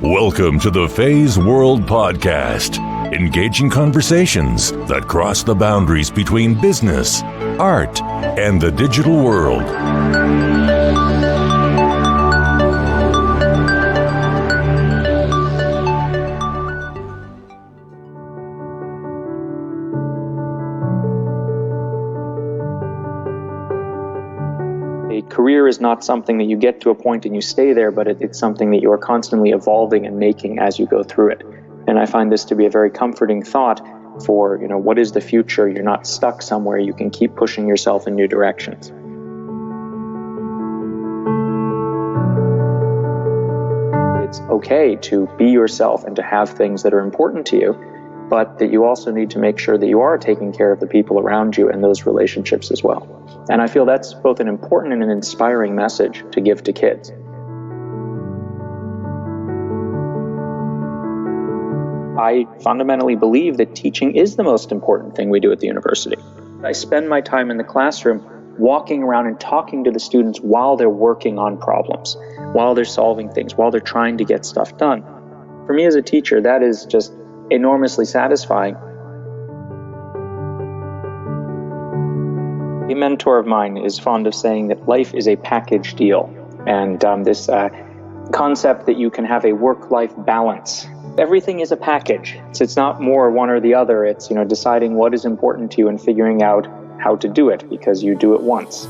Welcome to the Feisworld podcast, engaging conversations that cross the boundaries between business, art, and the digital world. A career is not something that you get to a point and you stay there, but it's something that you are constantly evolving and making as you go through it. And I find this to be a very comforting thought for, what is the future? You're not stuck somewhere. You can keep pushing yourself in new directions. It's okay to be yourself and to have things that are important to you, but that you also need to make sure that you are taking care of the people around you and those relationships as well. And I feel that's both an important and an inspiring message to give to kids. I fundamentally believe that teaching is the most important thing we do at the university. I spend my time in the classroom walking around and talking to the students while they're working on problems, while they're solving things, while they're trying to get stuff done. For me as a teacher, that is just enormously satisfying. A mentor of mine is fond of saying that life is a package deal, and this concept that you can have a work-life balance. Everything is a package. It's not more one or the other. It's deciding what is important to you and figuring out how to do it, because you do it once.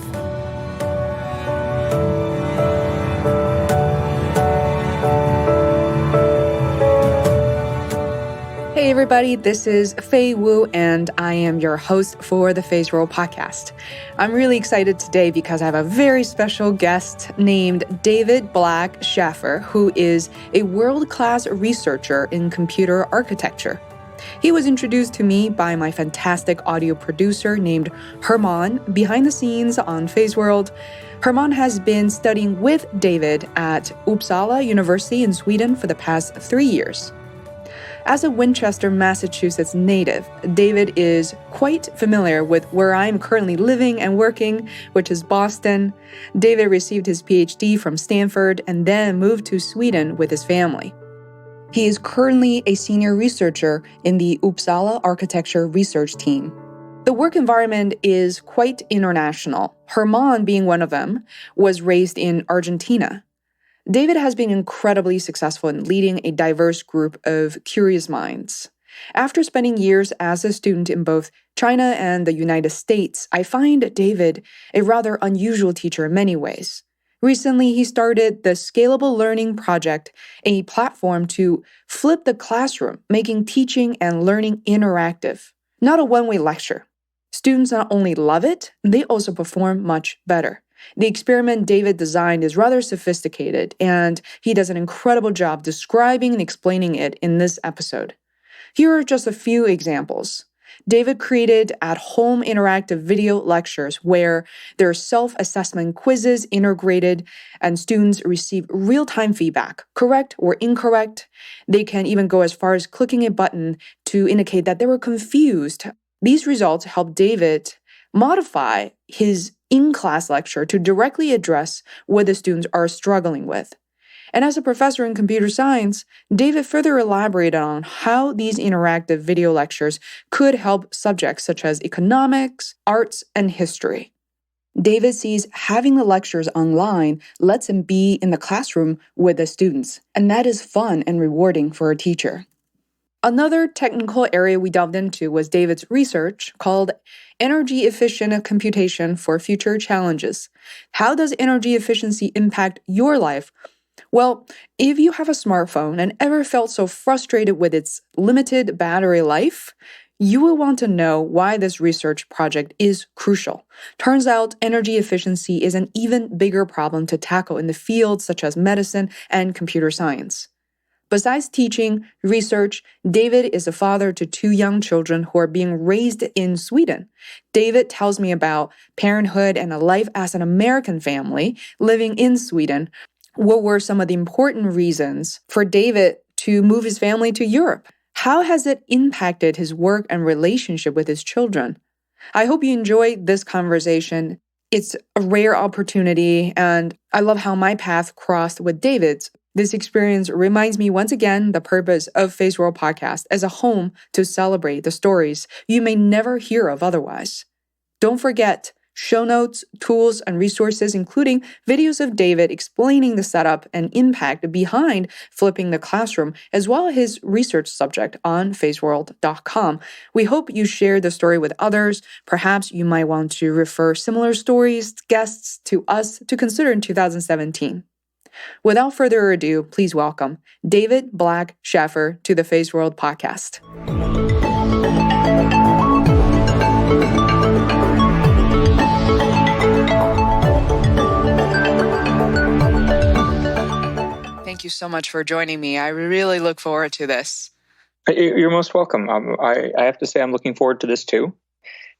Hey everybody, this is Fei Wu and I am your host for the Feisworld podcast. I'm really excited today because I have a very special guest named David Black-Schaffer, who is a world-class researcher in computer architecture. He was introduced to me by my fantastic audio producer named Herman behind the scenes on Feisworld. Herman has been studying with David at Uppsala University in Sweden for the past 3 years. As a Winchester, Massachusetts native, David is quite familiar with where I'm currently living and working, which is Boston. David received his Ph.D. from Stanford and then moved to Sweden with his family. He is currently a senior researcher in the Uppsala Architecture Research Team. The work environment is quite international. Herman, being one of them, was raised in Argentina. David has been incredibly successful in leading a diverse group of curious minds. After spending years as a student in both China and the United States, I find David a rather unusual teacher in many ways. Recently, he started the Scalable Learning Project, a platform to flip the classroom, making teaching and learning interactive, not a one-way lecture. Students not only love it, they also perform much better. The experiment David designed is rather sophisticated, and he does an incredible job describing and explaining it in this episode. Here are just a few examples. David created at-home interactive video lectures where there are self-assessment quizzes integrated and students receive real-time feedback, correct or incorrect. They can even go as far as clicking a button to indicate that they were confused. These results help David modify his in-class lecture to directly address what the students are struggling with. And as a professor in computer science, David further elaborated on how these interactive video lectures could help subjects such as economics, arts, and history. David sees having the lectures online lets him be in the classroom with the students, and that is fun and rewarding for a teacher. Another technical area we delved into was David's research called Energy Efficient Computation for Future Challenges. How does energy efficiency impact your life? Well, if you have a smartphone and ever felt so frustrated with its limited battery life, you will want to know why this research project is crucial. Turns out energy efficiency is an even bigger problem to tackle in the fields such as medicine and computer science. Besides teaching, research, David is a father to 2 young children who are being raised in Sweden. David tells me about parenthood and a life as an American family living in Sweden. What were some of the important reasons for David to move his family to Europe? How has it impacted his work and relationship with his children? I hope you enjoyed this conversation. It's a rare opportunity, and I love how my path crossed with David's. This experience reminds me once again the purpose of Feisworld podcast as a home to celebrate the stories you may never hear of otherwise. Don't forget show notes, tools, and resources, including videos of David explaining the setup and impact behind flipping the classroom, as well as his research subject on feisworld.com. We hope you share the story with others. Perhaps you might want to refer similar stories, guests to us to consider in 2017. Without further ado, please welcome David Black-Schaffer to the Feisworld podcast. Thank you so much for joining me. I really look forward to this. You're most welcome. I have to say I'm looking forward to this too.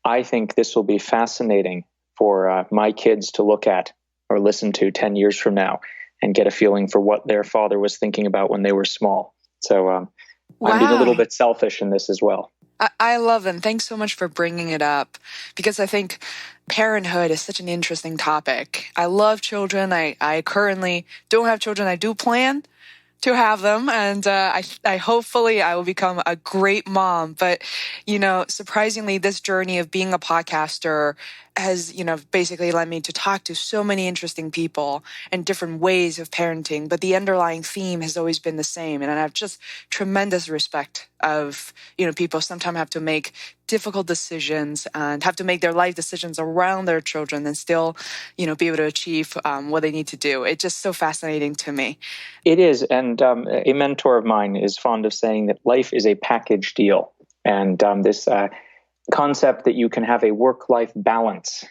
I think this will be fascinating for my kids to look at or listen to 10 years from now and get a feeling for what their father was thinking about when they were small. So I'm being a little bit selfish in this as well. I love it. Thanks so much for bringing it up, because I think parenthood is such an interesting topic. I love children. I currently don't have children. I do plan to have them, and I hopefully I will become a great mom. But, surprisingly, this journey of being a podcaster has, basically led me to talk to so many interesting people and different ways of parenting. But the underlying theme has always been the same. And I have just tremendous respect of, people sometimes have to make difficult decisions and have to make their life decisions around their children and still, be able to achieve what they need to do. It's just so fascinating to me. It is. And a mentor of mine is fond of saying that life is a package deal. And this concept that you can have a work-life balance.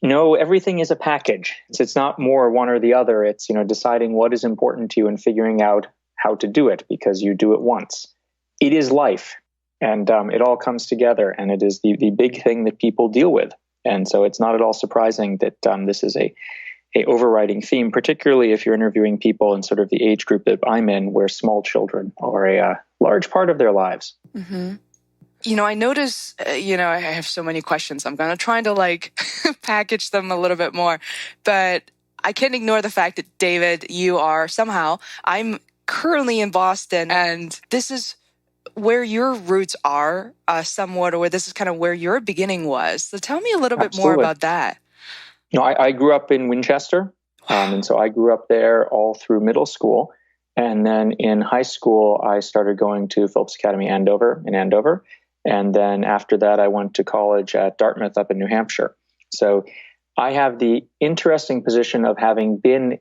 No, everything is a package. It's not more one or the other. It's, deciding what is important to you and figuring out how to do it because you do it once. It is life. And it all comes together. And it is the big thing that people deal with. And so it's not at all surprising that this is a overriding theme, particularly if you're interviewing people in sort of the age group that I'm in, where small children are a large part of their lives. Mm-hmm. I notice, I have so many questions. I'm going to try to package them a little bit more, but I can't ignore the fact that, David, I'm currently in Boston, and this is where your roots are somewhat, or this is kind of where your beginning was. So tell me a little bit more about that. No, I grew up in Winchester, and so I grew up there all through middle school. And then in high school, I started going to Phillips Academy in Andover. And then after that, I went to college at Dartmouth up in New Hampshire. So I have the interesting position of having been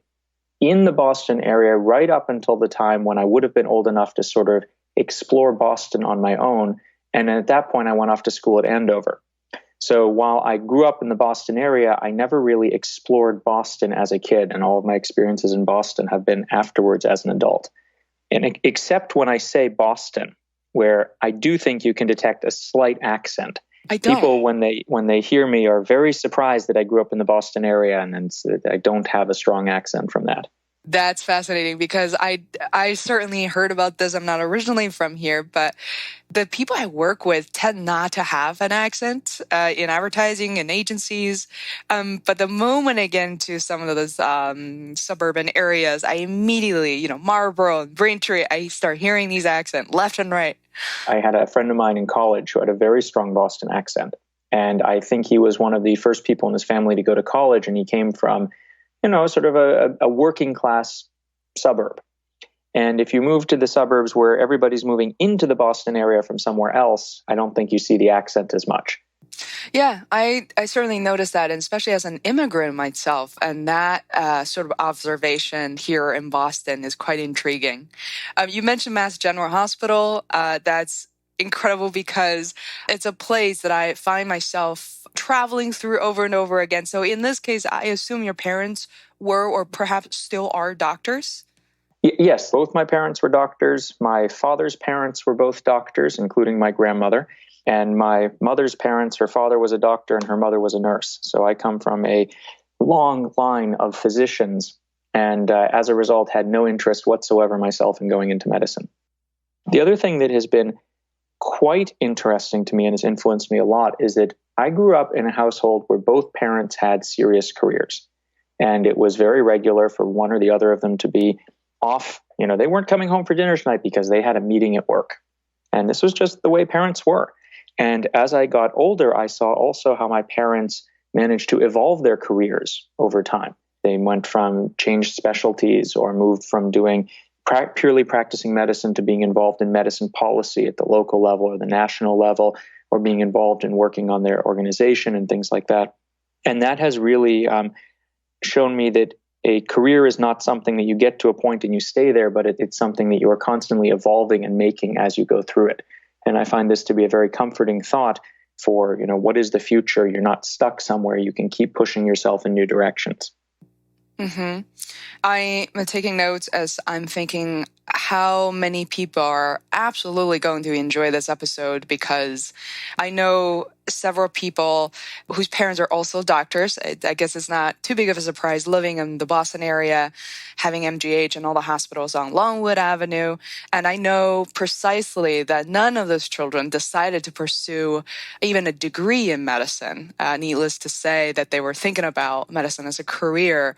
in the Boston area right up until the time when I would have been old enough to sort of explore Boston on my own. And at that point, I went off to school at Andover. So while I grew up in the Boston area, I never really explored Boston as a kid. And all of my experiences in Boston have been afterwards as an adult. And except when I say Boston, where I do think you can detect a slight accent. People, when they hear me, are very surprised that I grew up in the Boston area, and I don't have a strong accent from that. That's fascinating, because I certainly heard about this. I'm not originally from here, but the people I work with tend not to have an accent in advertising and agencies. But the moment I get into some of those suburban areas, I immediately, Marlborough and Braintree, I start hearing these accents left and right. I had a friend of mine in college who had a very strong Boston accent. And I think he was one of the first people in his family to go to college, and he came from sort of a working class suburb. And if you move to the suburbs where everybody's moving into the Boston area from somewhere else, I don't think you see the accent as much. Yeah, I certainly noticed that, and especially as an immigrant myself. And that sort of observation here in Boston is quite intriguing. You mentioned Mass General Hospital. That's incredible, because it's a place that I find myself traveling through over and over again. So in this case, I assume your parents were, or perhaps still are, doctors? Yes, both my parents were doctors. My father's parents were both doctors, including my grandmother. And my mother's parents, her father was a doctor and her mother was a nurse. So I come from a long line of physicians, and as a result, had no interest whatsoever myself in going into medicine. The other thing that has been quite interesting to me and has influenced me a lot is that I grew up in a household where both parents had serious careers. And it was very regular for one or the other of them to be off. They weren't coming home for dinner tonight because they had a meeting at work. And this was just the way parents were. And as I got older, I saw also how my parents managed to evolve their careers over time. They went from changed specialties or moved from doing purely practicing medicine to being involved in medicine policy at the local level or the national level, or being involved in working on their organization and things like that. And that has really shown me that a career is not something that you get to a point and you stay there, but it's something that you are constantly evolving and making as you go through it. And I find this to be a very comforting thought for, what is the future? You're not stuck somewhere. You can keep pushing yourself in new directions. Mm-hmm. I am taking notes as I'm thinking how many people are absolutely going to enjoy this episode, because I know several people whose parents are also doctors. I guess it's not too big of a surprise living in the Boston area, having MGH and all the hospitals on Longwood Avenue. And I know precisely that none of those children decided to pursue even a degree in medicine. Needless to say that they were thinking about medicine as a career,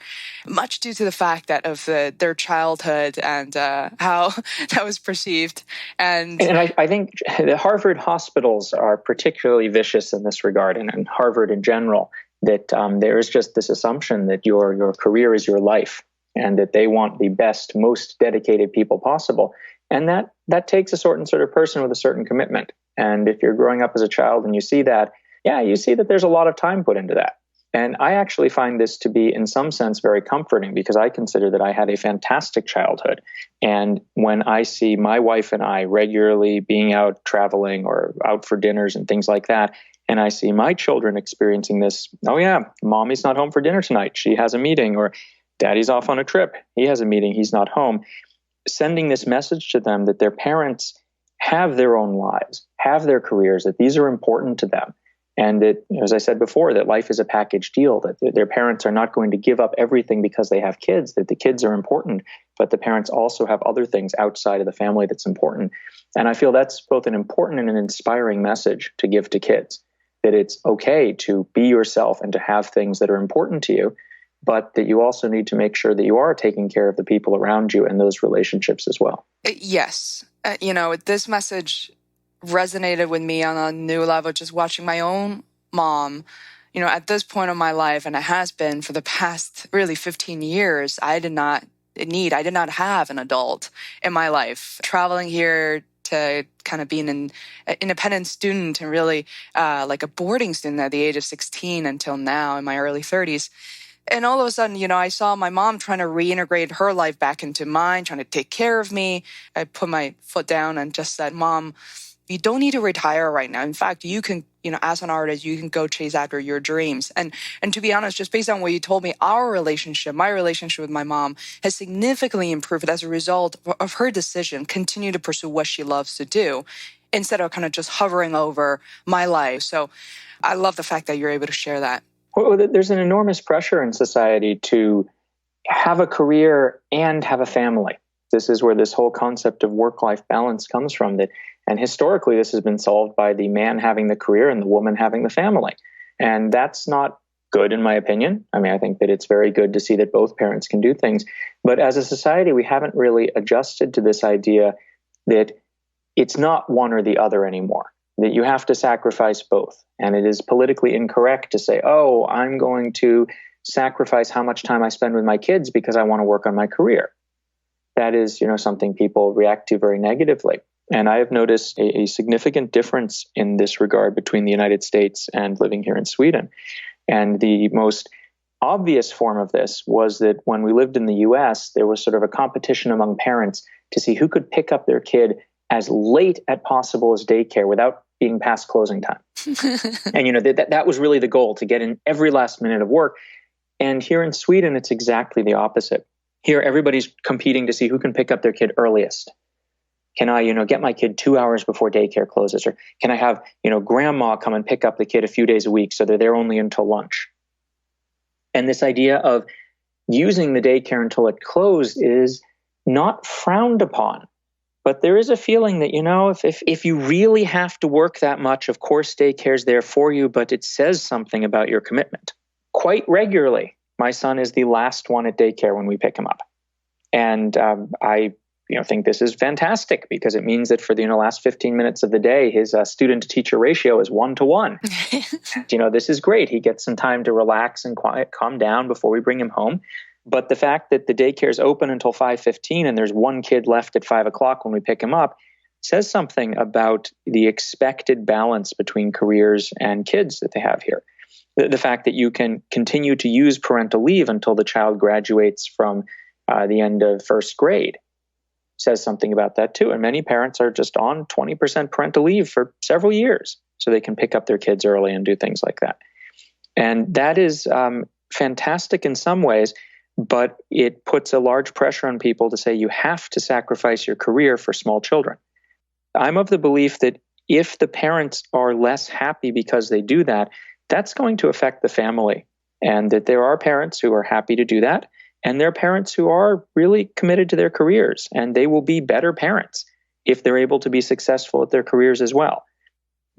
much due to the fact that of their childhood and how that was perceived. And I think the Harvard hospitals are particularly vicious in this regard, and Harvard in general, that there is just this assumption that your career is your life, and that they want the best, most dedicated people possible. And that takes a certain sort of person with a certain commitment. And if you're growing up as a child and you see that, you see that there's a lot of time put into that. And I actually find this to be, in some sense, very comforting, because I consider that I had a fantastic childhood. And when I see my wife and I regularly being out traveling or out for dinners and things like that, and I see my children experiencing this, oh yeah, mommy's not home for dinner tonight, she has a meeting, or daddy's off on a trip, he has a meeting, he's not home, sending this message to them that their parents have their own lives, have their careers, that these are important to them. And that, as I said before, that life is a package deal, that their parents are not going to give up everything because they have kids, that the kids are important, but the parents also have other things outside of the family that's important. And I feel that's both an important and an inspiring message to give to kids, that it's okay to be yourself and to have things that are important to you, but that you also need to make sure that you are taking care of the people around you and those relationships as well. Yes. This message resonated with me on a new level, just watching my own mom, at this point of my life, and it has been for the past really 15 years, I did not have an adult in my life. Traveling here to kind of being an independent student and really like a boarding student at the age of 16 until now in my early 30s. And all of a sudden, I saw my mom trying to reintegrate her life back into mine, trying to take care of me. I put my foot down and just said, Mom, you don't need to retire right now. In fact, you can, as an artist, you can go chase after your dreams. And to be honest, just based on what you told me, my relationship with my mom has significantly improved as a result of her decision, continue to pursue what she loves to do, instead of kind of just hovering over my life. So I love the fact that you're able to share that. Well, there's an enormous pressure in society to have a career and have a family. This is where this whole concept of work-life balance comes from. And historically, this has been solved by the man having the career and the woman having the family. And that's not good, in my opinion. I mean, I think that it's very good to see that both parents can do things. But as a society, we haven't really adjusted to this idea that it's not one or the other anymore, that you have to sacrifice both. And it is politically incorrect to say, oh, I'm going to sacrifice how much time I spend with my kids because I want to work on my career. That is, something people react to very negatively. And I have noticed a significant difference in this regard between the United States and living here in Sweden. And the most obvious form of this was that when we lived in the US, there was sort of a competition among parents to see who could pick up their kid as late as possible as daycare without being past closing time. And, that was really the goal, to get in every last minute of work. And here in Sweden, it's exactly the opposite. Here, everybody's competing to see who can pick up their kid earliest. Can I, get my kid 2 hours before daycare closes? Or can I have, grandma come and pick up the kid a few days a week so they're there only until lunch? And this idea of using the daycare until it closed is not frowned upon. But there is a feeling that, if you really have to work that much, of course, daycare's there for you, but it says something about your commitment. Quite regularly, My son is the last one at daycare when we pick him up. And I think this is fantastic because it means that for the last 15 minutes of the day, his student-to-teacher ratio is 1-to-1. This is great. He gets some time to relax and calm down before we bring him home. But the fact that the daycare is open until 5:15 and there's one kid left at 5 o'clock when we pick him up says something about the expected balance between careers and kids that they have here. The fact that you can continue to use parental leave until the child graduates from the end of first grade says something about that too. And many parents are just on 20% parental leave for several years so they can pick up their kids early and do things like that. And that is fantastic in some ways, but it puts a large pressure on people to say you have to sacrifice your career for small children. I'm of the belief that if the parents are less happy because they do that, that's going to affect the family, and that there are parents who are happy to do that, and there are parents who are really committed to their careers, and they will be better parents if they're able to be successful at their careers as well.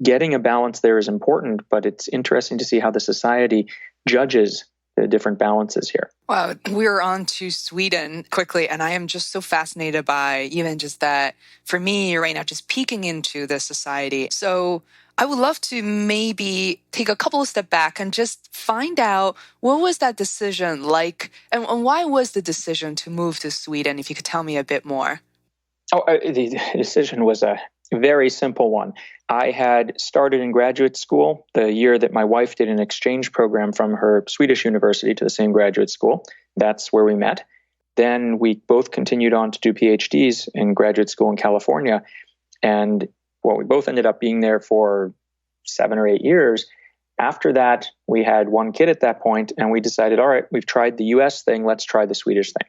Getting a balance there is important, but it's interesting to see how the society judges the different balances here. Wow, we're on to Sweden quickly, and I am just so fascinated by even just that, for me right now, just peeking into the society. So I would love to maybe take a couple of steps back and just find out what was that decision like, and why was the decision to move to Sweden, if you could tell me a bit more. The decision was a very simple one. I had started in graduate school the year that my wife did an exchange program from her Swedish university to the same graduate school. That's where we met. Then we both continued on to do Ph.D.s in graduate school in California. And we both ended up being there for 7 or 8 years. After that, we had one kid at that point, and we decided, all right, we've tried the US thing, let's try the Swedish thing.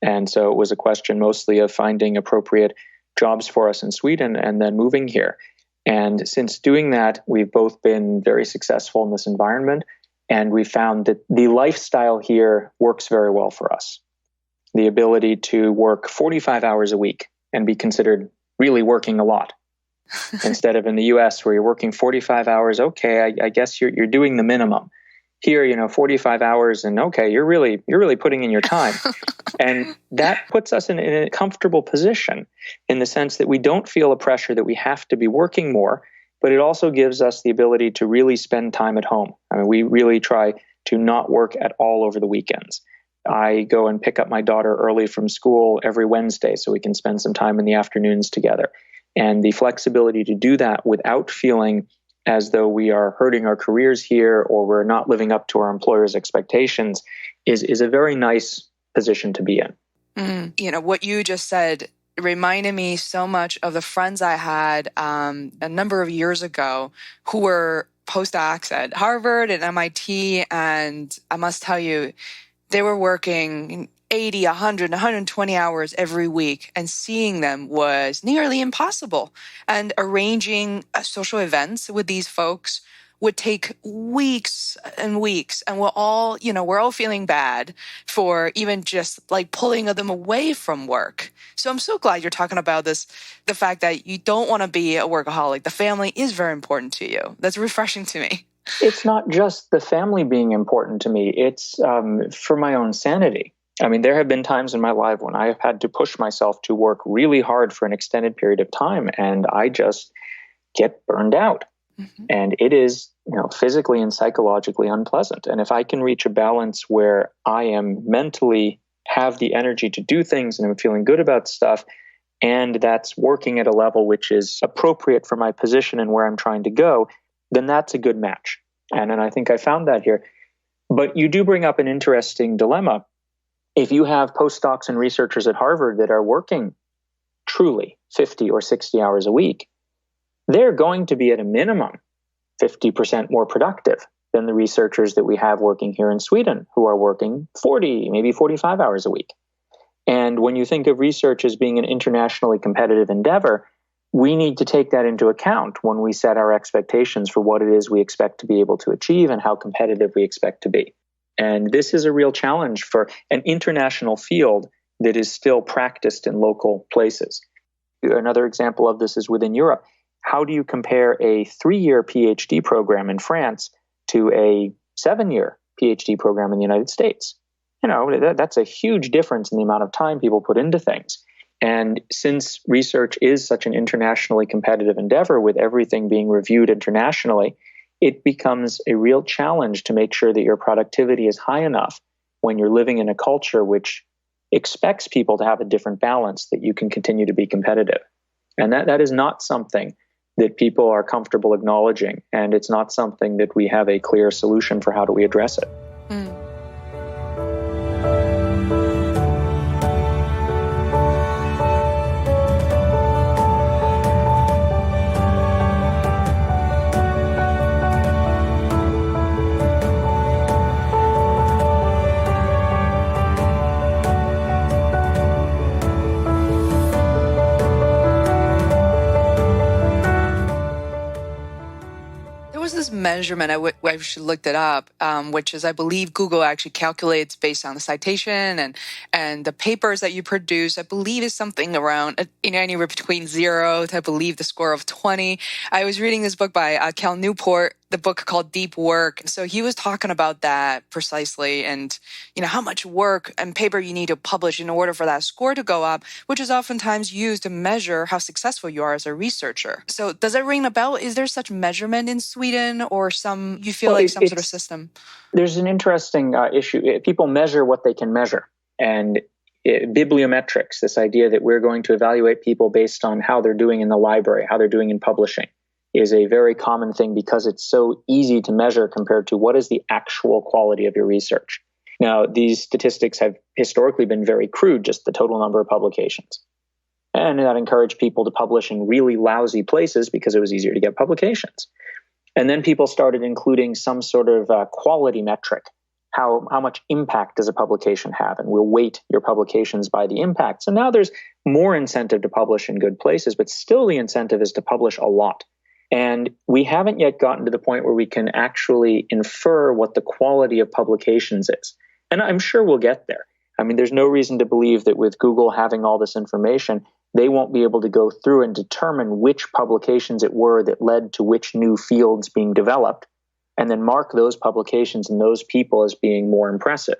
And so it was a question mostly of finding appropriate jobs for us in Sweden and then moving here. And since doing that, we've both been very successful in this environment, and we found that the lifestyle here works very well for us. The ability to work 45 hours a week and be considered really working a lot. Instead of in the US where you're working 45 hours, okay, I guess you're doing the minimum. Here, 45 hours and okay, you're really putting in your time. And that puts us in a comfortable position in the sense that we don't feel a pressure that we have to be working more, but it also gives us the ability to really spend time at home. I mean, we really try to not work at all over the weekends. I go and pick up my daughter early from school every Wednesday so we can spend some time in the afternoons together. And the flexibility to do that without feeling as though we are hurting our careers here or we're not living up to our employer's expectations is a very nice position to be in. What you just said reminded me so much of the friends I had a number of years ago who were postdocs at Harvard and MIT. And I must tell you, they were working 80, 100, 120 hours every week, and seeing them was nearly impossible. And arranging social events with these folks would take weeks and weeks. And we're all feeling bad for even just like pulling them away from work. So I'm so glad you're talking about this, the fact that you don't want to be a workaholic. The family is very important to you. That's refreshing to me. It's not just the family being important to me. It's for my own sanity. I mean, there have been times in my life when I have had to push myself to work really hard for an extended period of time, and I just get burned out. Mm-hmm. And it is, physically and psychologically unpleasant. And if I can reach a balance where I am mentally have the energy to do things and I'm feeling good about stuff, and that's working at a level which is appropriate for my position and where I'm trying to go, then that's a good match. And I think I found that here. But you do bring up an interesting dilemma. If you have postdocs and researchers at Harvard that are working truly 50 or 60 hours a week, they're going to be at a minimum 50% more productive than the researchers that we have working here in Sweden who are working 40, maybe 45 hours a week. And when you think of research as being an internationally competitive endeavor, we need to take that into account when we set our expectations for what it is we expect to be able to achieve and how competitive we expect to be. And this is a real challenge for an international field that is still practiced in local places. Another example of this is within Europe. How do you compare a 3-year PhD program in France to a 7-year Ph.D. program in the United States. That's a huge difference in the amount of time people put into things. And since research is such an internationally competitive endeavor with everything being reviewed internationally, it becomes a real challenge to make sure that your productivity is high enough when you're living in a culture which expects people to have a different balance, that you can continue to be competitive. And that is not something that people are comfortable acknowledging. And it's not something that we have a clear solution for. How do we address it? Measurement, I should looked it up, which is, I believe Google actually calculates based on the citation and the papers that you produce. I believe is something around anywhere between 0 to, I believe, the score of 20. I was reading this book by Cal Newport, the book called Deep Work. So he was talking about that precisely, and how much work and paper you need to publish in order for that score to go up, which is oftentimes used to measure how successful you are as a researcher. So does that ring a bell? Is there such measurement in Sweden, or some sort of system? There's an interesting issue. People measure what they can measure, and bibliometrics, this idea that we're going to evaluate people based on how they're doing in the library, how they're doing in publishing, is a very common thing because it's so easy to measure compared to what is the actual quality of your research. Now, these statistics have historically been very crude, just the total number of publications. And that encouraged people to publish in really lousy places because it was easier to get publications. And then people started including some sort of quality metric. How much impact does a publication have? And we'll weight your publications by the impact. So now there's more incentive to publish in good places, but still the incentive is to publish a lot. And we haven't yet gotten to the point where we can actually infer what the quality of publications is. And I'm sure we'll get there. I mean, there's no reason to believe that with Google having all this information, they won't be able to go through and determine which publications it were that led to which new fields being developed, and then mark those publications and those people as being more impressive.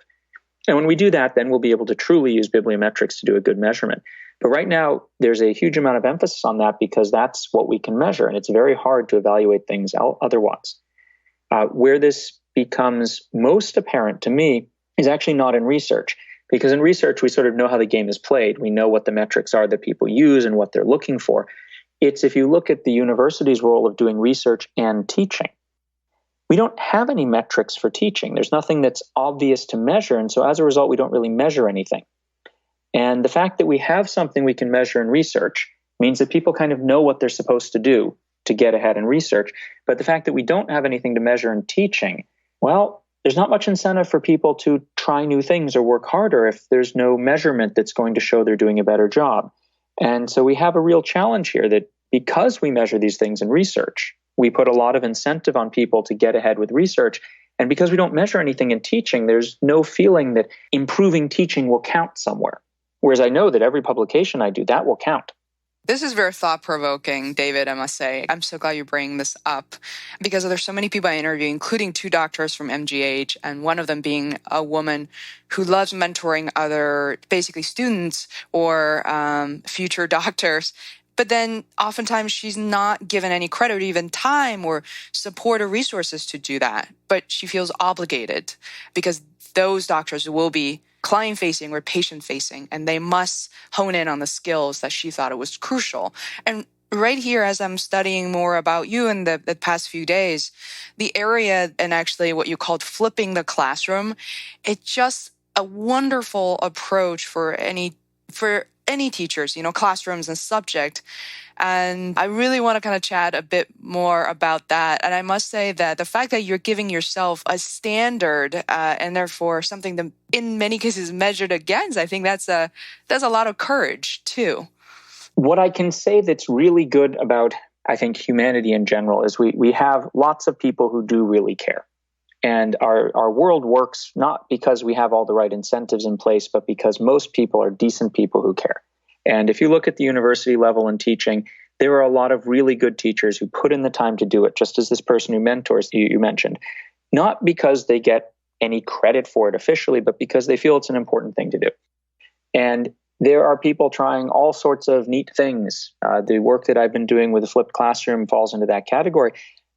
And when we do that, then we'll be able to truly use bibliometrics to do a good measurement. But right now, there's a huge amount of emphasis on that because that's what we can measure, and it's very hard to evaluate things otherwise. Where this becomes most apparent to me is actually not in research, because in research, we sort of know how the game is played. We know what the metrics are that people use and what they're looking for. It's if you look at the university's role of doing research and teaching. We don't have any metrics for teaching. There's nothing that's obvious to measure, and so as a result, we don't really measure anything. And the fact that we have something we can measure in research means that people kind of know what they're supposed to do to get ahead in research. But the fact that we don't have anything to measure in teaching, well, there's not much incentive for people to try new things or work harder if there's no measurement that's going to show they're doing a better job. And so we have a real challenge here that because we measure these things in research, we put a lot of incentive on people to get ahead with research. And because we don't measure anything in teaching, there's no feeling that improving teaching will count somewhere. Whereas I know that every publication I do, that will count. This is very thought-provoking, David, I must say. I'm so glad you're bringing this up because there's so many people I interview, including 2 doctors from MGH, and one of them being a woman who loves mentoring other, basically students or future doctors. But then oftentimes she's not given any credit or even time or support or resources to do that. But she feels obligated because those doctors will be client-facing or patient-facing, and they must hone in on the skills that she thought it was crucial. And right here, as I'm studying more about you in the past few days, the area and actually what you called flipping the classroom, it's just a wonderful approach for any teachers, classrooms and subject. And I really want to kind of chat a bit more about that. And I must say that the fact that you're giving yourself a standard and therefore something that in many cases measured against, I think that's a lot of courage too. What I can say that's really good about, I think, humanity in general is we have lots of people who do really care. And our world works not because we have all the right incentives in place, but because most people are decent people who care. And if you look at the university level in teaching, there are a lot of really good teachers who put in the time to do it, just as this person who mentors you mentioned, not because they get any credit for it officially, but because they feel it's an important thing to do. And there are people trying all sorts of neat things. The work that I've been doing with the flipped classroom falls into that category.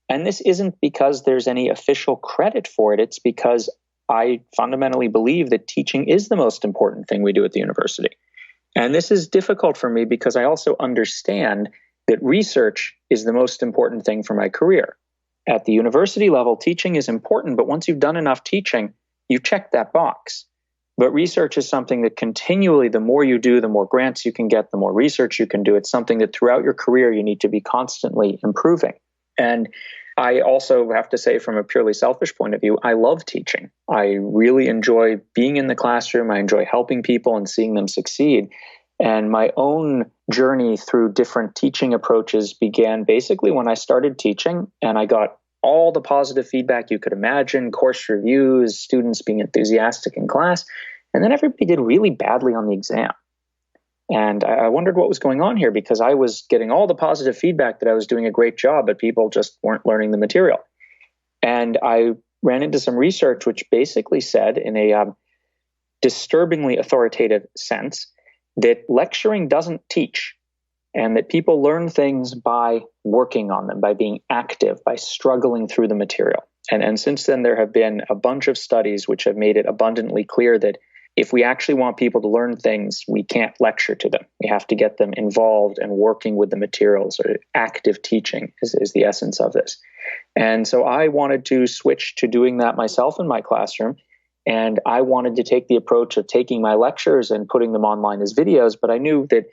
And this isn't because there's any official credit for it. It's because I fundamentally believe that teaching is the most important thing we do at the university. And this is difficult for me because I also understand that research is the most important thing for my career. At the university level, teaching is important, but once you've done enough teaching, you check that box. But research is something that continually, the more you do, the more grants you can get, the more research you can do. It's something that throughout your career, you need to be constantly improving. And I also have to say, from a purely selfish point of view, I love teaching. I really enjoy being in the classroom. I enjoy helping people and seeing them succeed. And my own journey through different teaching approaches began basically when I started teaching, and I got all the positive feedback you could imagine, course reviews, students being enthusiastic in class, and then everybody did really badly on the exam. And I wondered what was going on here, because I was getting all the positive feedback that I was doing a great job, but people just weren't learning the material. And I ran into some research which basically said, in a disturbingly authoritative sense, that lecturing doesn't teach, and that people learn things by working on them, by being active, by struggling through the material. And since then, there have been a bunch of studies which have made it abundantly clear that if we actually want people to learn things, we can't lecture to them. We have to get them involved and working with the materials. Or active teaching is the essence of this. And so I wanted to switch to doing that myself in my classroom. And I wanted to take the approach of taking my lectures and putting them online as videos. But I knew that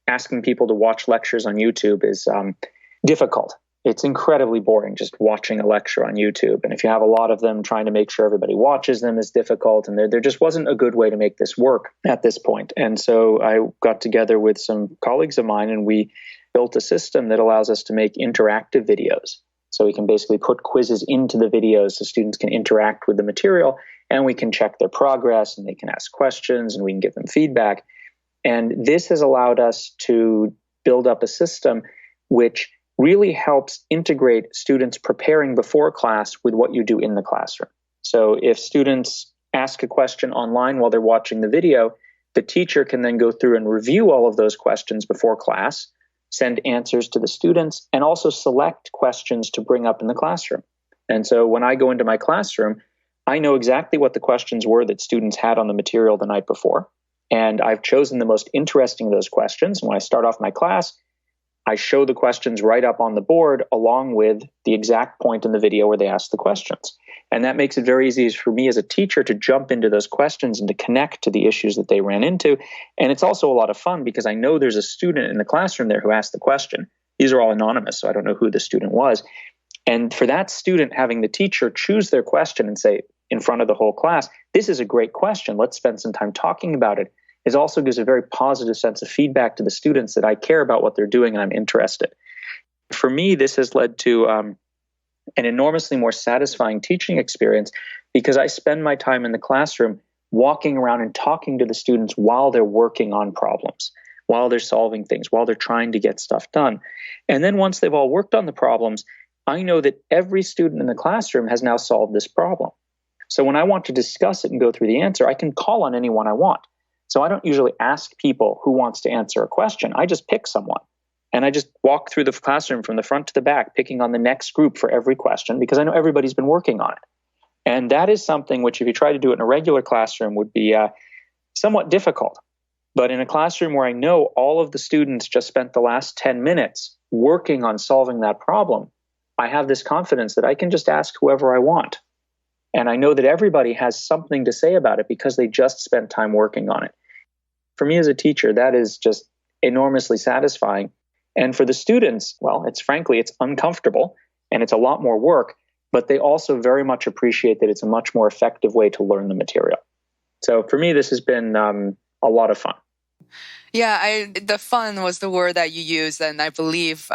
asking people to watch lectures on YouTube is difficult. It's incredibly boring just watching a lecture on YouTube. And if you have a lot of them, trying to make sure everybody watches them is difficult. And there just wasn't a good way to make this work at this point. And so I got together with some colleagues of mine, and we built a system that allows us to make interactive videos. So we can basically put quizzes into the videos so students can interact with the material, and we can check their progress, and they can ask questions, and we can give them feedback. And this has allowed us to build up a system which really helps integrate students preparing before class with what you do in the classroom. So if students ask a question online while they're watching the video, the teacher can then go through and review all of those questions before class, send answers to the students, and also select questions to bring up in the classroom. And so when I go into my classroom, I know exactly what the questions were that students had on the material the night before. And I've chosen the most interesting of those questions. And when I start off my class, I show the questions right up on the board along with the exact point in the video where they ask the questions. And that makes it very easy for me as a teacher to jump into those questions and to connect to the issues that they ran into. And it's also a lot of fun because I know there's a student in the classroom there who asked the question. These are all anonymous, so I don't know who the student was. And for that student, having the teacher choose their question and say in front of the whole class, this is a great question, let's spend some time talking about it, it also gives a very positive sense of feedback to the students that I care about what they're doing and I'm interested. For me, this has led to an enormously more satisfying teaching experience because I spend my time in the classroom walking around and talking to the students while they're working on problems, while they're solving things, while they're trying to get stuff done. And then once they've all worked on the problems, I know that every student in the classroom has now solved this problem. So when I want to discuss it and go through the answer, I can call on anyone I want. So I don't usually ask people who wants to answer a question. I just pick someone. And I just walk through the classroom from the front to the back, picking on the next group for every question because I know everybody's been working on it. And that is something which, if you try to do it in a regular classroom, would be somewhat difficult. But in a classroom where I know all of the students just spent the last 10 minutes working on solving that problem, I have this confidence that I can just ask whoever I want. And I know that everybody has something to say about it because they just spent time working on it. For me as a teacher, that is just enormously satisfying. And for the students, well, it's uncomfortable and it's a lot more work, but they also very much appreciate that it's a much more effective way to learn the material. So for me, this has been a lot of fun. Yeah, the fun was the word that you used, and I believe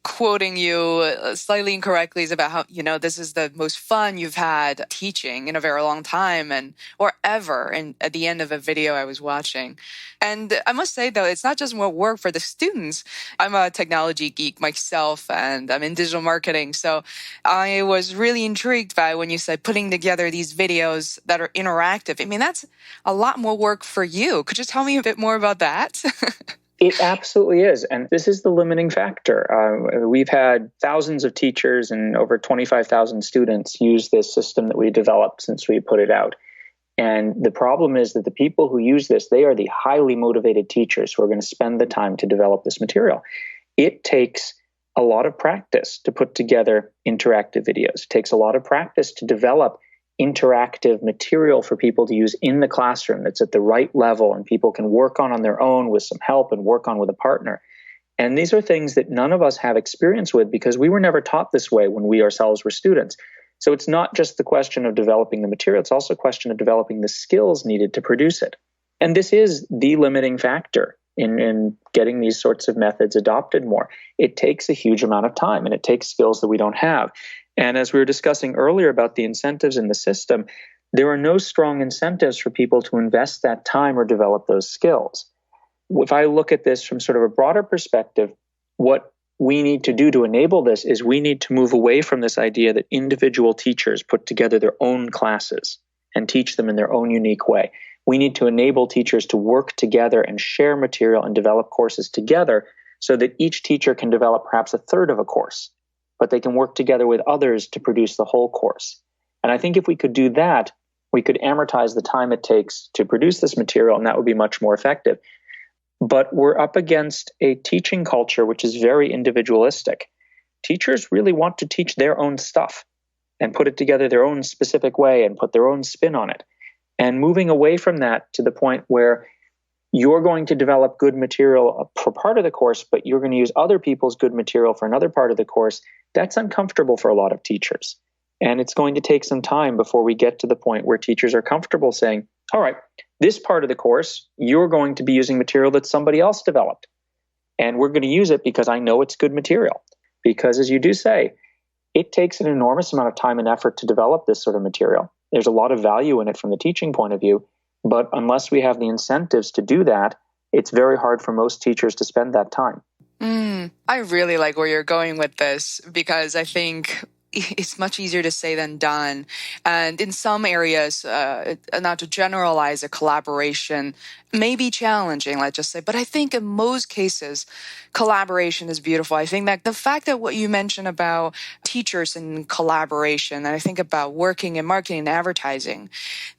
quoting you slightly incorrectly is about how, this is the most fun you've had teaching in a very long time or ever, and at the end of a video I was watching. And I must say, though, it's not just more work for the students. I'm a technology geek myself, and I'm in digital marketing. So I was really intrigued by when you said putting together these videos that are interactive. I mean, that's a lot more work for you. Could you tell me a bit more about that? It absolutely is. And this is the limiting factor. We've had thousands of teachers and over 25,000 students use this system that we developed since we put it out. And the problem is that the people who use this, they are the highly motivated teachers who are going to spend the time to develop this material. It takes a lot of practice to put together interactive videos. It takes a lot of practice to develop interactive material for people to use in the classroom that's at the right level and people can work on their own with some help and work on with a partner. And these are things that none of us have experience with because we were never taught this way when we ourselves were students. So it's not just the question of developing the material, it's also a question of developing the skills needed to produce it. And this is the limiting factor in getting these sorts of methods adopted more. It takes a huge amount of time and it takes skills that we don't have. And as we were discussing earlier about the incentives in the system, there are no strong incentives for people to invest that time or develop those skills. If I look at this from sort of a broader perspective, what we need to do to enable this is we need to move away from this idea that individual teachers put together their own classes and teach them in their own unique way. We need to enable teachers to work together and share material and develop courses together so that each teacher can develop perhaps a third of a course, but they can work together with others to produce the whole course. And I think if we could do that, we could amortize the time it takes to produce this material, and that would be much more effective. But we're up against a teaching culture which is very individualistic. Teachers really want to teach their own stuff and put it together their own specific way and put their own spin on it. And moving away from that to the point where you're going to develop good material for part of the course, but you're going to use other people's good material for another part of the course, that's uncomfortable for a lot of teachers. And it's going to take some time before we get to the point where teachers are comfortable saying, all right, this part of the course, you're going to be using material that somebody else developed. And we're going to use it because I know it's good material. Because as you do say, it takes an enormous amount of time and effort to develop this sort of material. There's a lot of value in it from the teaching point of view. But unless we have the incentives to do that, it's very hard for most teachers to spend that time. I really like where you're going with this because I think it's much easier to say than done. And in some areas, not to generalize, a collaboration may be challenging, let's just say. But I think in most cases, collaboration is beautiful. I think that the fact that what you mentioned about teachers and collaboration, and I think about working in marketing and advertising,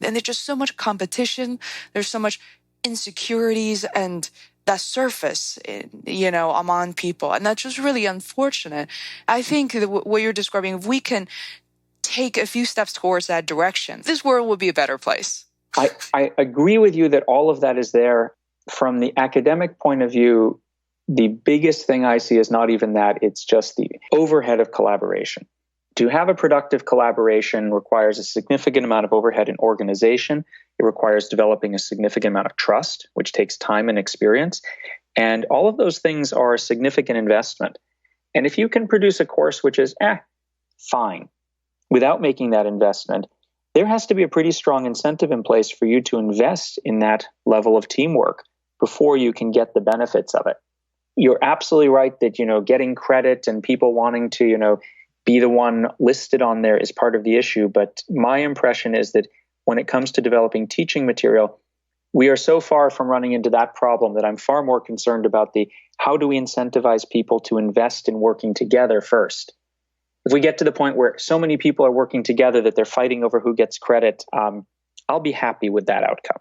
and there's just so much competition. There's so much insecurities and that surface, among people. And that's just really unfortunate. I think that what you're describing, if we can take a few steps towards that direction, this world will be a better place. I agree with you that all of that is there. From the academic point of view, the biggest thing I see is not even that, it's just the overhead of collaboration. To have a productive collaboration requires a significant amount of overhead in organization. It requires developing a significant amount of trust, which takes time and experience. And all of those things are a significant investment. And if you can produce a course which is, fine, without making that investment, there has to be a pretty strong incentive in place for you to invest in that level of teamwork before you can get the benefits of it. You're absolutely right that, getting credit and people wanting to, be the one listed on there is part of the issue. But my impression is that when it comes to developing teaching material, we are so far from running into that problem that I'm far more concerned about how do we incentivize people to invest in working together first. If we get to the point where so many people are working together that they're fighting over who gets credit, I'll be happy with that outcome.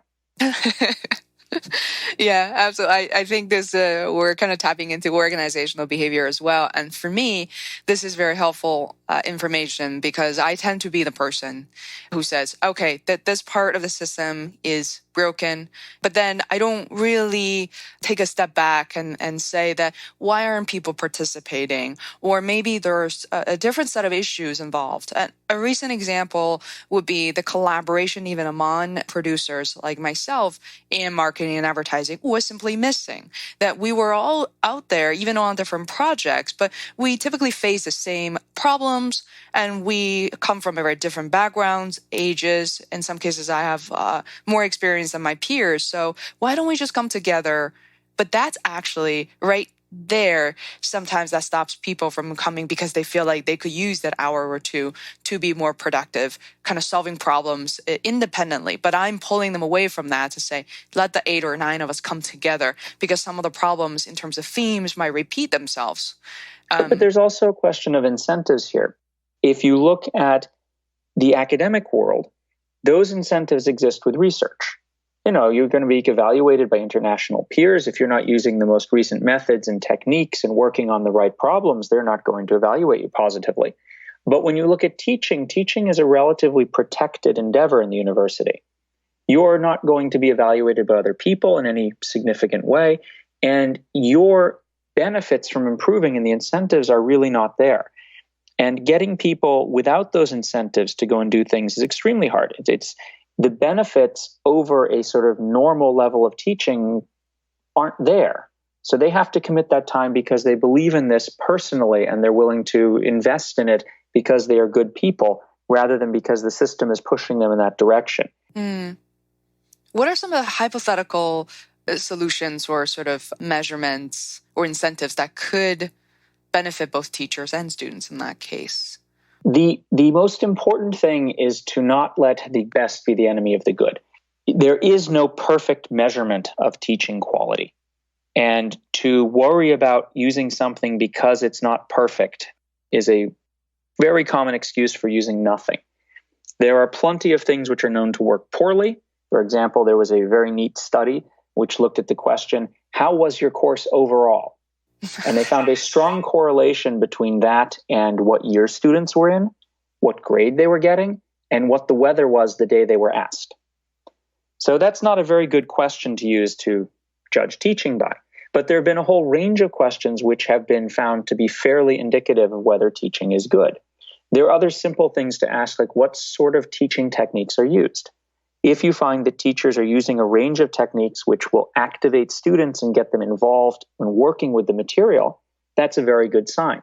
Yeah, absolutely. I think this we're kind of tapping into organizational behavior as well. And for me, this is very helpful information because I tend to be the person who says, okay, that this part of the system is broken, but then I don't really take a step back and say that why aren't people participating? Or maybe there's a different set of issues involved. And a recent example would be the collaboration even among producers like myself in marketing marketing and advertising was simply missing. That we were all out there, even on different projects, but we typically face the same problems, and we come from very different backgrounds, ages. In some cases, I have more experience than my peers. So why don't we just come together? But that's actually right there. Sometimes that stops people from coming because they feel like they could use that hour or two to be more productive, kind of solving problems independently. But I'm pulling them away from that to say, let the 8 or 9 of us come together, because some of the problems in terms of themes might repeat themselves. But there's also a question of incentives here. If you look at the academic world, those incentives exist with research. You're going to be evaluated by international peers. If you're not using the most recent methods and techniques and working on the right problems, they're not going to evaluate you positively. But when you look at teaching is a relatively protected endeavor in the university. You're not going to be evaluated by other people in any significant way, and your benefits from improving and the incentives are really not there. And getting people without those incentives to go and do things is extremely hard. It's the benefits over a sort of normal level of teaching aren't there. So they have to commit that time because they believe in this personally, and they're willing to invest in it because they are good people, rather than because the system is pushing them in that direction. What are some of the hypothetical solutions or sort of measurements or incentives that could benefit both teachers and students in that case? The most important thing is to not let the best be the enemy of the good. There is no perfect measurement of teaching quality. And to worry about using something because it's not perfect is a very common excuse for using nothing. There are plenty of things which are known to work poorly. For example, there was a very neat study which looked at the question, how was your course overall? And they found a strong correlation between that and what year students were in, what grade they were getting, and what the weather was the day they were asked. So that's not a very good question to use to judge teaching by. But there have been a whole range of questions which have been found to be fairly indicative of whether teaching is good. There are other simple things to ask, like what sort of teaching techniques are used? If you find that teachers are using a range of techniques which will activate students and get them involved in working with the material, that's a very good sign.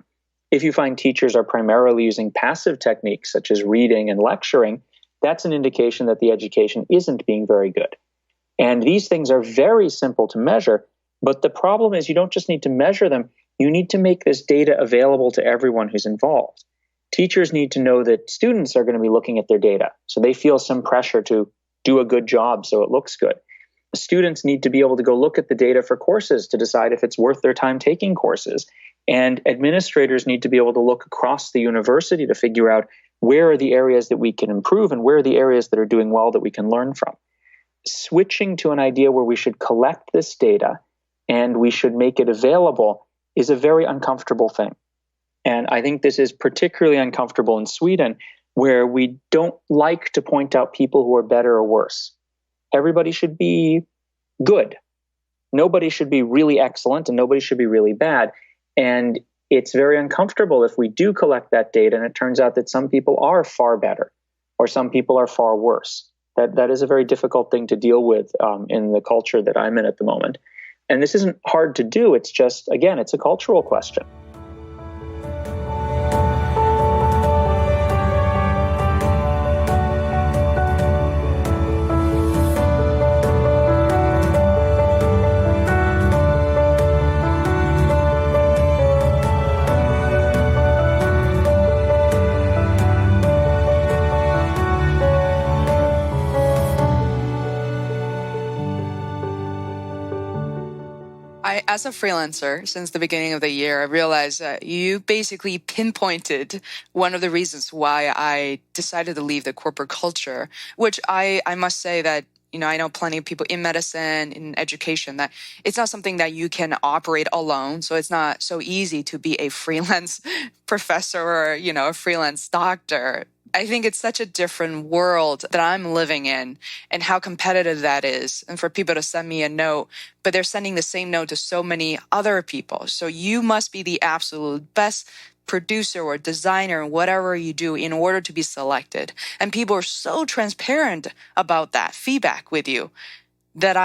If you find teachers are primarily using passive techniques such as reading and lecturing, that's an indication that the education isn't being very good. And these things are very simple to measure, but the problem is you don't just need to measure them, you need to make this data available to everyone who's involved. Teachers need to know that students are going to be looking at their data, so they feel some pressure to do a good job so it looks good. Students need to be able to go look at the data for courses to decide if it's worth their time taking courses. And administrators need to be able to look across the university to figure out where are the areas that we can improve and where are the areas that are doing well that we can learn from. Switching to an idea where we should collect this data and we should make it available is a very uncomfortable thing. And I think this is particularly uncomfortable in Sweden, where we don't like to point out people who are better or worse. Everybody should be good. Nobody should be really excellent and nobody should be really bad. And it's very uncomfortable if we do collect that data and it turns out that some people are far better or some people are far worse. That is a very difficult thing to deal with in the culture that I'm in at the moment. And this isn't hard to do. It's just, again, it's a cultural question. As a freelancer, since the beginning of the year, I realized that you basically pinpointed one of the reasons why I decided to leave the corporate culture, which I must say that, I know plenty of people in medicine, in education, that it's not something that you can operate alone. So it's not so easy to be a freelance professor or, a freelance doctor. I think it's such a different world that I'm living in and how competitive that is. And for people to send me a note, but they're sending the same note to so many other people. So you must be the absolute best producer or designer, whatever you do, in order to be selected. And people are so transparent about that feedback with you. that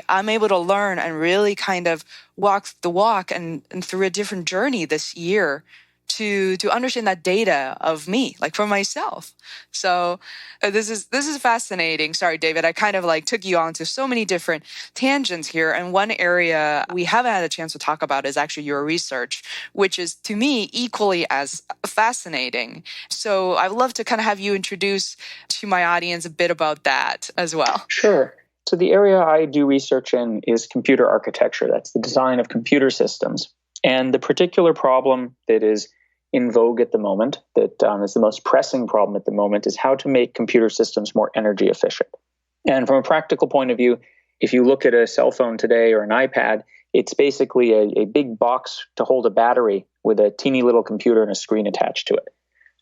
I'm able to learn and really kind of walk the walk and through a different journey this year to understand that data of me, like for myself. So this is fascinating. Sorry, David, I kind of like took you on to so many different tangents here. And one area we haven't had a chance to talk about is actually your research, which is to me equally as fascinating. So I'd love to kind of have you introduce to my audience a bit about that as well. Sure. So the area I do research in is computer architecture. That's the design of computer systems. And the particular problem that is in vogue at the moment, that is the most pressing problem at the moment, is how to make computer systems more energy efficient. And from a practical point of view, if you look at a cell phone today or an iPad, it's basically a big box to hold a battery with a teeny little computer and a screen attached to it.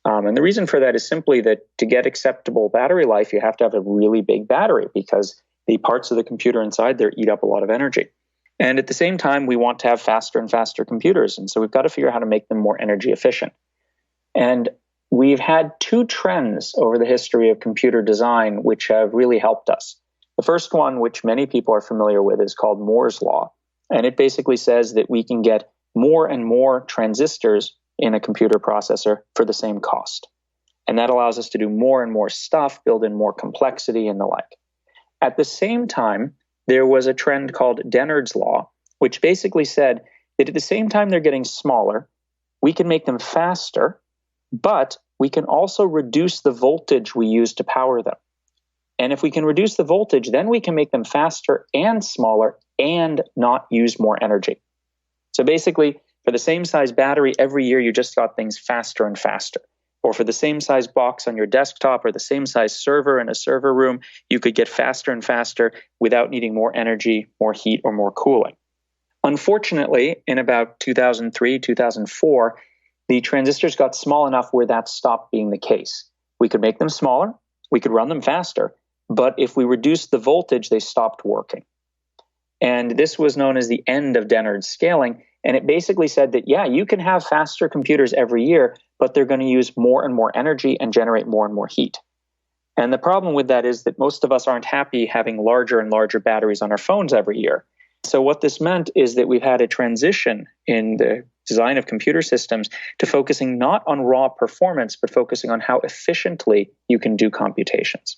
And the reason for that is simply that to get acceptable battery life, you have to have a really big battery because the parts of the computer inside there eat up a lot of energy. And at the same time, we want to have faster and faster computers. And so we've got to figure out how to make them more energy efficient. And we've had two trends over the history of computer design which have really helped us. The first one, which many people are familiar with, is called Moore's Law. And it basically says that we can get more and more transistors in a computer processor for the same cost. And that allows us to do more and more stuff, build in more complexity and the like. At the same time, there was a trend called Dennard's Law, which basically said that at the same time they're getting smaller, we can make them faster, but we can also reduce the voltage we use to power them. And if we can reduce the voltage, then we can make them faster and smaller and not use more energy. So basically, for the same size battery, every year you just got things faster and faster. Or for the same size box on your desktop or the same size server in a server room, you could get faster and faster without needing more energy, more heat, or more cooling. Unfortunately, in about 2003, 2004, the transistors got small enough where that stopped being the case. We could make them smaller, we could run them faster, but if we reduced the voltage, they stopped working. And this was known as the end of Dennard's scaling. And it basically said that, yeah, you can have faster computers every year, but they're going to use more and more energy and generate more and more heat. And the problem with that is that most of us aren't happy having larger and larger batteries on our phones every year. So what this meant is that we've had a transition in the design of computer systems to focusing not on raw performance, but focusing on how efficiently you can do computations.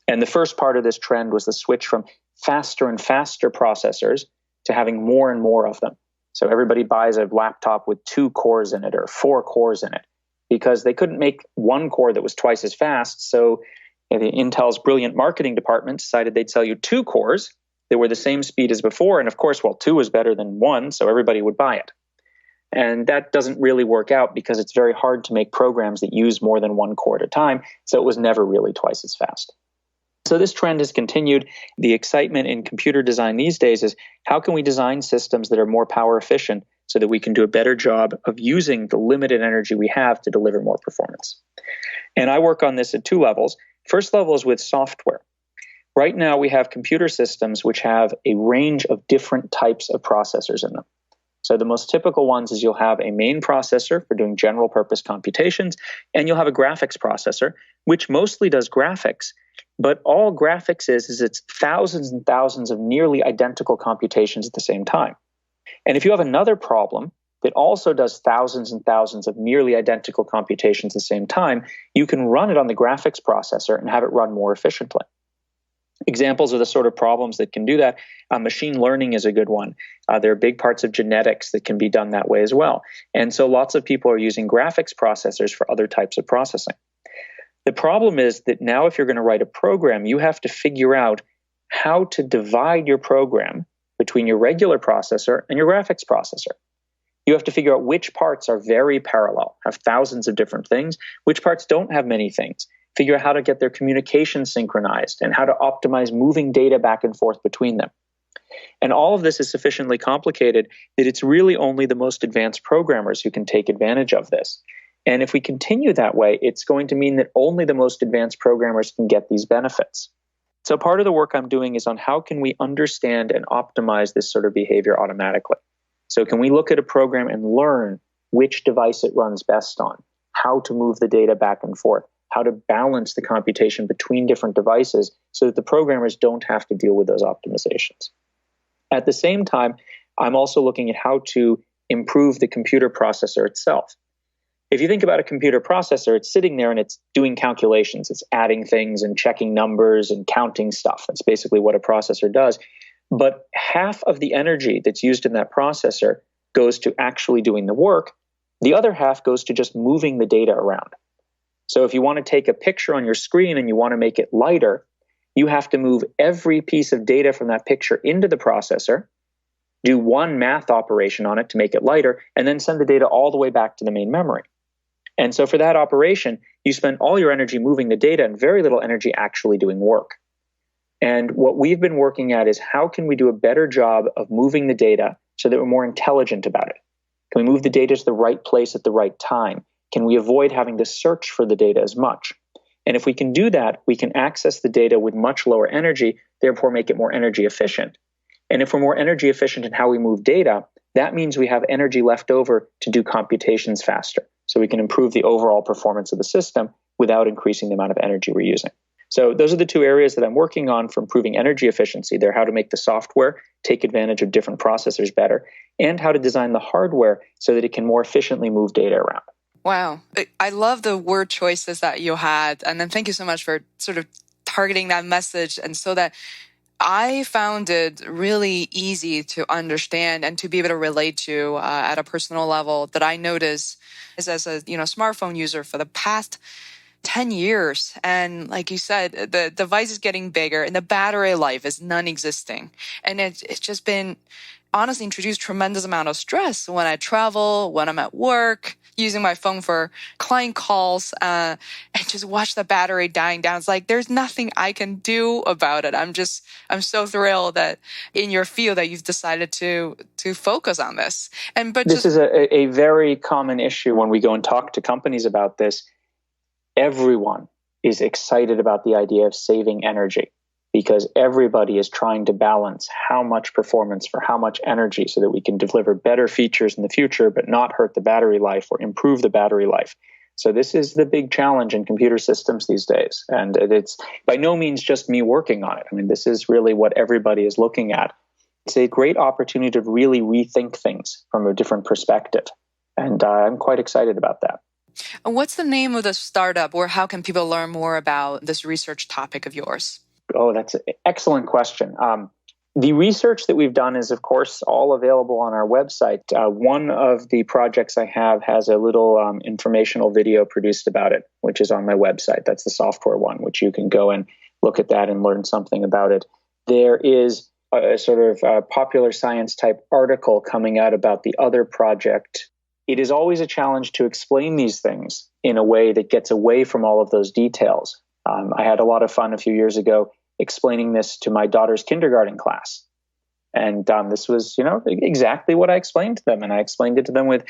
And the first part of this trend was the switch from faster and faster processors to having more and more of them. So everybody buys a laptop with 2 cores in it or 4 cores in it because they couldn't make one core that was twice as fast. So Intel's brilliant marketing department decided they'd sell you 2 cores that were the same speed as before. And of course, 2 was better than 1, so everybody would buy it. And that doesn't really work out because it's very hard to make programs that use more than 1 core at a time. So it was never really twice as fast. So this trend has continued. The excitement in computer design these days is how can we design systems that are more power efficient so that we can do a better job of using the limited energy we have to deliver more performance. And I work on this at 2 levels. First level is with software. Right now we have computer systems which have a range of different types of processors in them. So the most typical ones is you'll have a main processor for doing general purpose computations, and you'll have a graphics processor, which mostly does graphics. But all graphics is it's thousands and thousands of nearly identical computations at the same time. And if you have another problem that also does thousands and thousands of nearly identical computations at the same time, you can run it on the graphics processor and have it run more efficiently. Examples of the sort of problems that can do that, machine learning is a good one. There are big parts of genetics that can be done that way as well. And so lots of people are using graphics processors for other types of processing. The problem is that now if you're going to write a program, you have to figure out how to divide your program between your regular processor and your graphics processor. You have to figure out which parts are very parallel, have thousands of different things, which parts don't have many things. Figure out how to get their communication synchronized and how to optimize moving data back and forth between them. And all of this is sufficiently complicated that it's really only the most advanced programmers who can take advantage of this. And if we continue that way, it's going to mean that only the most advanced programmers can get these benefits. So part of the work I'm doing is on how can we understand and optimize this sort of behavior automatically. So can we look at a program and learn which device it runs best on, how to move the data back and forth, how to balance the computation between different devices so that the programmers don't have to deal with those optimizations. At the same time, I'm also looking at how to improve the computer processor itself. If you think about a computer processor, it's sitting there and it's doing calculations. It's adding things and checking numbers and counting stuff. That's basically what a processor does. But half of the energy that's used in that processor goes to actually doing the work. The other half goes to just moving the data around. So if you want to take a picture on your screen and you want to make it lighter, you have to move every piece of data from that picture into the processor, do one math operation on it to make it lighter, and then send the data all the way back to the main memory. And so for that operation, you spend all your energy moving the data and very little energy actually doing work. And what we've been working at is how can we do a better job of moving the data so that we're more intelligent about it? Can we move the data to the right place at the right time? Can we avoid having to search for the data as much? And if we can do that, we can access the data with much lower energy, therefore make it more energy efficient. And if we're more energy efficient in how we move data, that means we have energy left over to do computations faster. So we can improve the overall performance of the system without increasing the amount of energy we're using. So those are the two areas that I'm working on for improving energy efficiency. They're how to make the software take advantage of different processors better, and how to design the hardware so that it can more efficiently move data around. Wow. I love the word choices that you had. And then thank you so much for sort of targeting that message. And so that I found it really easy to understand and to be able to relate to at a personal level that I notice is as a smartphone user for the past 10 years. And like you said, the device is getting bigger and the battery life is non-existing. And it's just been honestly introduced tremendous amount of stress when I travel, when I'm at work, using my phone for client calls, and just watch the battery dying down. It's like, there's nothing I can do about it. I'm so thrilled that in your field that you've decided to focus on this. This is a very common issue when we go and talk to companies about this. Everyone is excited about the idea of saving energy because everybody is trying to balance how much performance for how much energy so that we can deliver better features in the future but not hurt the battery life or improve the battery life. So this is the big challenge in computer systems these days. And it's by no means just me working on it. I mean, this is really what everybody is looking at. It's a great opportunity to really rethink things from a different perspective. And I'm quite excited about that. And what's the name of the startup, or how can people learn more about this research topic of yours? Oh, that's an excellent question. The research that we've done is, of course, all available on our website. One of the projects I have has a little informational video produced about it, which is on my website. That's the software one, which you can go and look at that and learn something about it. There is a sort of popular science type article coming out about the other project. It is always a challenge to explain these things in a way that gets away from all of those details. I had a lot of fun a few years ago explaining this to my daughter's kindergarten class. And this was, exactly what I explained to them. And I explained it to them with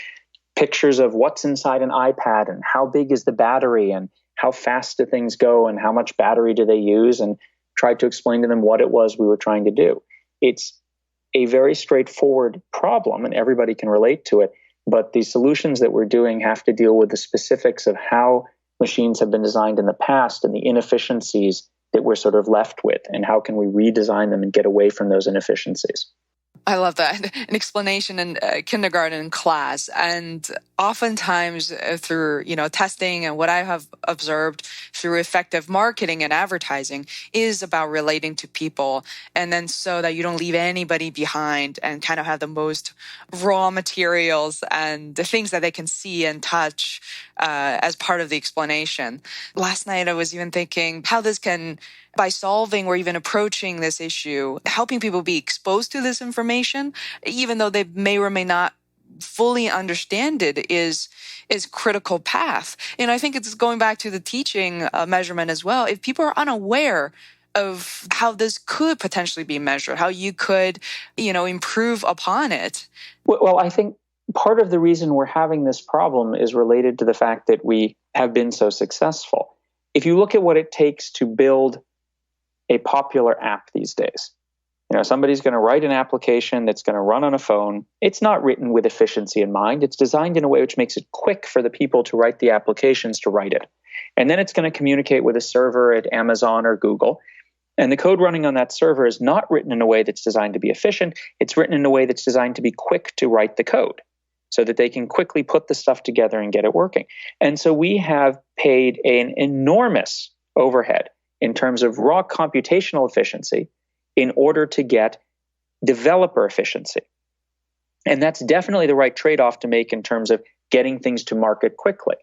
pictures of what's inside an iPad and how big is the battery and how fast do things go and how much battery do they use, and tried to explain to them what it was we were trying to do. It's a very straightforward problem and everybody can relate to it. But the solutions that we're doing have to deal with the specifics of how machines have been designed in the past and the inefficiencies that we're sort of left with, and how can we redesign them and get away from those inefficiencies. I love that. An explanation in kindergarten class. And oftentimes through, testing and what I have observed through effective marketing and advertising is about relating to people. And then so that you don't leave anybody behind and kind of have the most raw materials and the things that they can see and touch as part of the explanation. Last night, I was even thinking how this can, by solving or even approaching this issue, helping people be exposed to this information, even though they may or may not fully understand it, is critical path. And I think it's going back to the teaching measurement as well. If people are unaware of how this could potentially be measured, how you could, improve upon it. Well, I think part of the reason we're having this problem is related to the fact that we have been so successful. If you look at what it takes to build a popular app these days, somebody's going to write an application that's going to run on a phone. It's not written with efficiency in mind. It's designed in a way which makes it quick for the people to write the applications to write it. And then it's going to communicate with a server at Amazon or Google. And the code running on that server is not written in a way that's designed to be efficient. It's written in a way that's designed to be quick to write the code so that they can quickly put the stuff together and get it working. And so we have paid an enormous overhead in terms of raw computational efficiency in order to get developer efficiency. And that's definitely the right trade-off to make in terms of getting things to market quickly.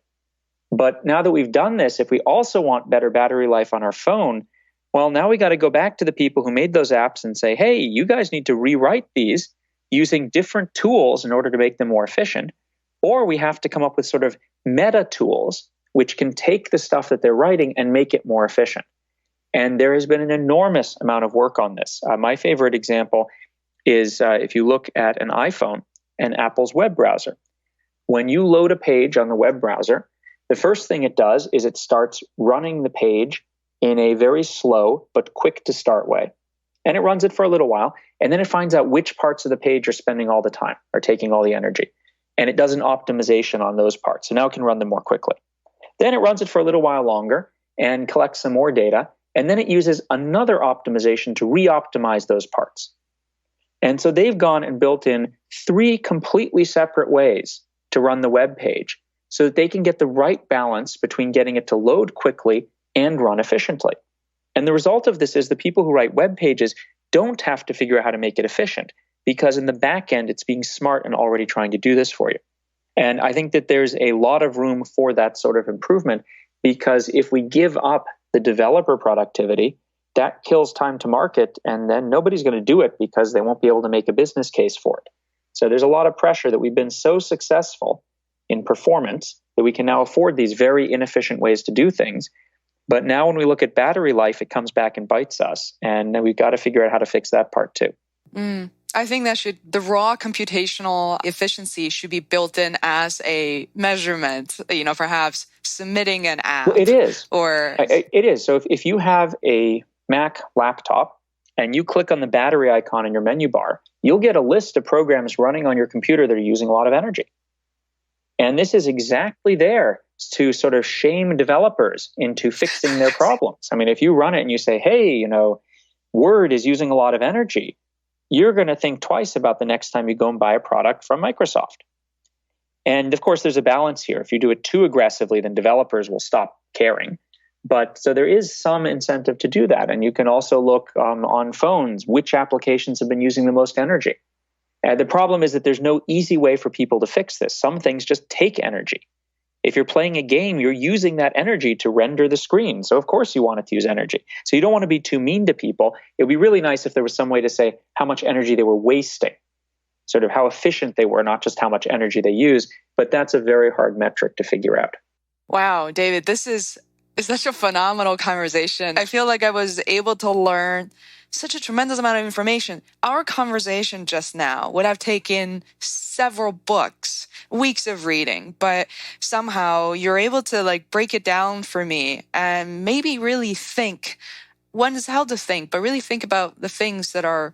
But now that we've done this, if we also want better battery life on our phone, well, now we got to go back to the people who made those apps and say, hey, you guys need to rewrite these using different tools in order to make them more efficient. Or we have to come up with sort of meta tools which can take the stuff that they're writing and make it more efficient. And there has been an enormous amount of work on this. My favorite example is if you look at an iPhone and Apple's web browser. When you load a page on the web browser, the first thing it does is it starts running the page in a very slow but quick to start way. And it runs it for a little while, and then it finds out which parts of the page are spending all the time, are taking all the energy. And it does an optimization on those parts. So now it can run them more quickly. Then it runs it for a little while longer and collects some more data. And then it uses another optimization to re-optimize those parts. And so they've gone and built in 3 completely separate ways to run the web page so that they can get the right balance between getting it to load quickly and run efficiently. And the result of this is the people who write web pages don't have to figure out how to make it efficient, because in the back end, it's being smart and already trying to do this for you. And I think that there's a lot of room for that sort of improvement, because if we give up the developer productivity, that kills time to market, and then nobody's going to do it because they won't be able to make a business case for it. So there's a lot of pressure that we've been so successful in performance that we can now afford these very inefficient ways to do things. But now when we look at battery life, it comes back and bites us. And we've got to figure out how to fix that part too. I think that the raw computational efficiency should be built in as a measurement, perhaps submitting an app. Well, it is. It is. So if you have a Mac laptop and you click on the battery icon in your menu bar, you'll get a list of programs running on your computer that are using a lot of energy. And this is exactly there to sort of shame developers into fixing their problems. I mean, if you run it and you say, hey, Word is using a lot of energy, you're going to think twice about the next time you go and buy a product from Microsoft. And of course, there's a balance here. If you do it too aggressively, then developers will stop caring. But so there is some incentive to do that. And you can also look on phones, which applications have been using the most energy. The problem is that there's no easy way for people to fix this. Some things just take energy. If you're playing a game, you're using that energy to render the screen. So of course you want it to use energy. So you don't want to be too mean to people. It would be really nice if there was some way to say how much energy they were wasting, sort of how efficient they were, not just how much energy they use. But that's a very hard metric to figure out. Wow, David, this is such a phenomenal conversation. I feel like I was able to learn such a tremendous amount of information. Our conversation just now would have taken several books, weeks of reading, but somehow you're able to break it down for me and maybe really think. One is how to think, but really think about the things that are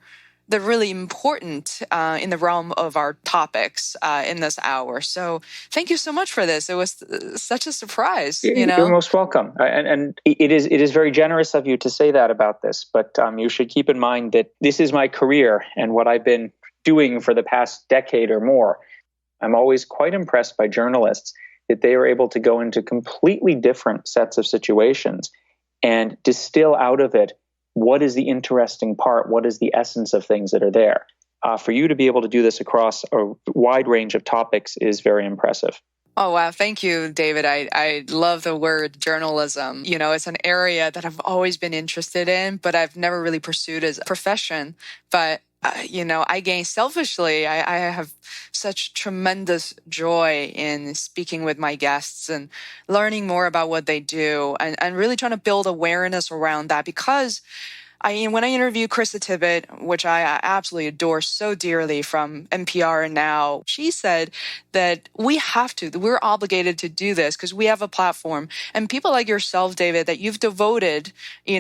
really important in the realm of our topics in this hour. So thank you so much for this. It was such a surprise. You're most welcome. And it is very generous of you to say that about this. But you should keep in mind that this is my career and what I've been doing for the past decade or more. I'm always quite impressed by journalists that they are able to go into completely different sets of situations and distill out of it what is the interesting part, what is the essence of things that are there. For you to be able to do this across a wide range of topics is very impressive. Oh, wow. Thank you, David. I love the word journalism. It's an area that I've always been interested in, but I've never really pursued as a profession. But I gain selfishly, I have such tremendous joy in speaking with my guests and learning more about what they do and really trying to build awareness around that, because when I interviewed Krista Tippett, which I absolutely adore so dearly from NPR and Now, she said that we're obligated to do this because we have a platform. And people like yourself, David, that you've devoted,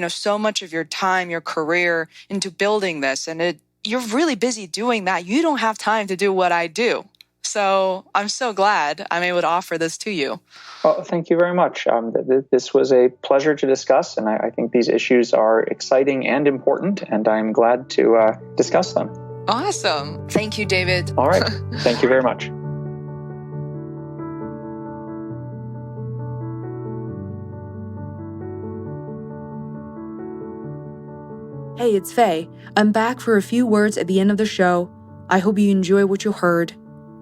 so much of your time, your career into building this, and you're really busy doing that. You don't have time to do what I do. So I'm so glad I'm able to offer this to you. Well, thank you very much. This was a pleasure to discuss, and I think these issues are exciting and important, and I'm glad to discuss them. Awesome. Thank you, David. All right. Thank you very much. Hey, it's Faye. I'm back for a few words at the end of the show. I hope you enjoy what you heard.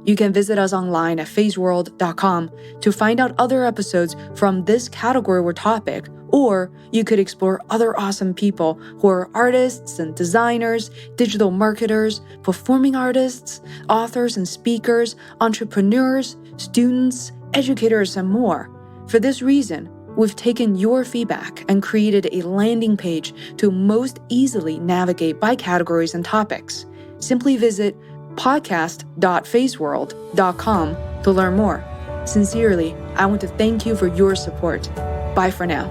You can visit us online at feisworld.com to find out other episodes from this category or topic, or you could explore other awesome people who are artists and designers, digital marketers, performing artists, authors and speakers, entrepreneurs, students, educators, and more. For this reason, we've taken your feedback and created a landing page to most easily navigate by categories and topics. Simply visit podcast.feisworld.com to learn more. Sincerely, I want to thank you for your support. Bye for now.